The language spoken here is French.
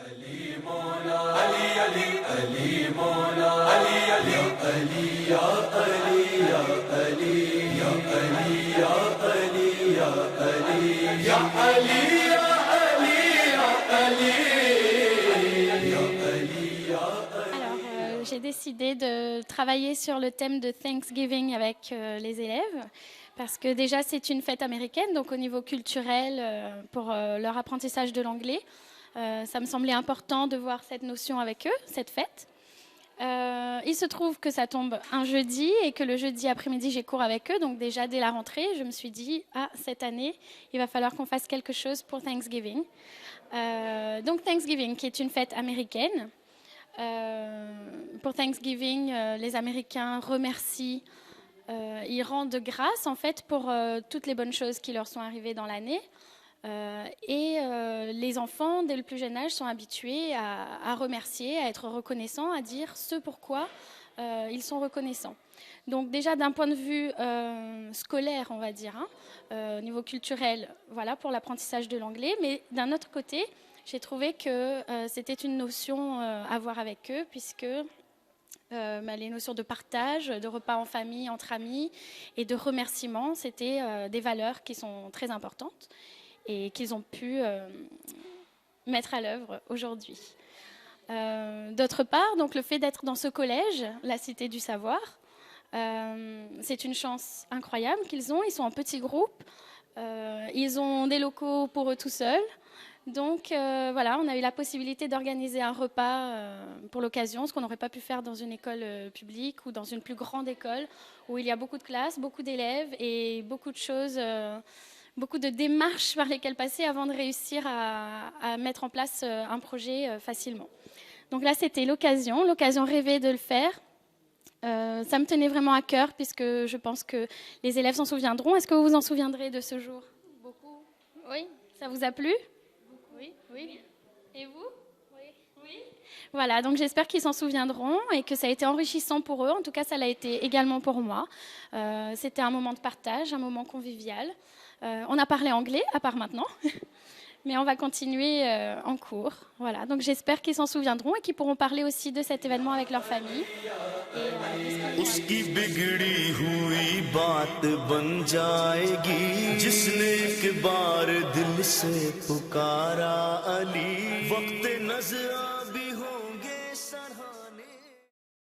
Ali Mola, Ali Ali Ali Mola, Ali Ali Ali ya Ali ya Ali ya Ali ya Ali ya Ali ya Ali ya Ali ya Ali ya Ali ya Ali. Alors, j'ai décidé de travailler sur le thème de Thanksgiving avec les élèves. Parce que déjà, c'est une fête américaine, donc au niveau culturel, pour leur apprentissage de l'anglais, ça me semblait important de voir cette notion avec eux, cette fête. Il se trouve que ça tombe un jeudi et que le jeudi après-midi, j'ai cours avec eux. Donc déjà, dès la rentrée, je me suis dit, cette année, il va falloir qu'on fasse quelque chose pour Thanksgiving. Donc Thanksgiving, qui est une fête américaine. Pour Thanksgiving, les Américains remercient. Ils rendent grâce en fait pour toutes les bonnes choses qui leur sont arrivées dans l'année. Les enfants, dès le plus jeune âge, sont habitués à remercier, à être reconnaissants, à dire ce pourquoi ils sont reconnaissants. Donc déjà d'un point de vue scolaire, on va dire, au niveau culturel, voilà pour l'apprentissage de l'anglais. Mais d'un autre côté, j'ai trouvé que c'était une notion à voir avec eux, puisque les notions de partage, de repas en famille, entre amis et de remerciement, c'était des valeurs qui sont très importantes et qu'ils ont pu mettre à l'œuvre aujourd'hui. D'autre part, donc, le fait d'être dans ce collège, la Cité du Savoir, c'est une chance incroyable qu'ils ont. Ils sont en petits groupes, ils ont des locaux pour eux tout seuls. Donc voilà, on a eu la possibilité d'organiser un repas pour l'occasion, ce qu'on n'aurait pas pu faire dans une école publique ou dans une plus grande école où il y a beaucoup de classes, beaucoup d'élèves et beaucoup de choses, beaucoup de démarches par lesquelles passer avant de réussir à mettre en place un projet facilement. Donc là, c'était l'occasion rêvée de le faire. Ça me tenait vraiment à cœur puisque je pense que les élèves s'en souviendront. Est-ce que vous vous en souviendrez de ce jour? Beaucoup. Oui, ça vous a plu? Oui. Et vous? Oui. Voilà, donc j'espère qu'ils s'en souviendront et que ça a été enrichissant pour eux. En tout cas, ça l'a été également pour moi. C'était un moment de partage, un moment convivial. On a parlé anglais, à part maintenant. Mais on va continuer en cours. Voilà, donc j'espère qu'ils s'en souviendront et qu'ils pourront parler aussi de cet événement avec leur famille. उसकी बिगड़ी हुई बात बन जाएगी जिसने एक बार दिल से पुकारा अली वक्त नजर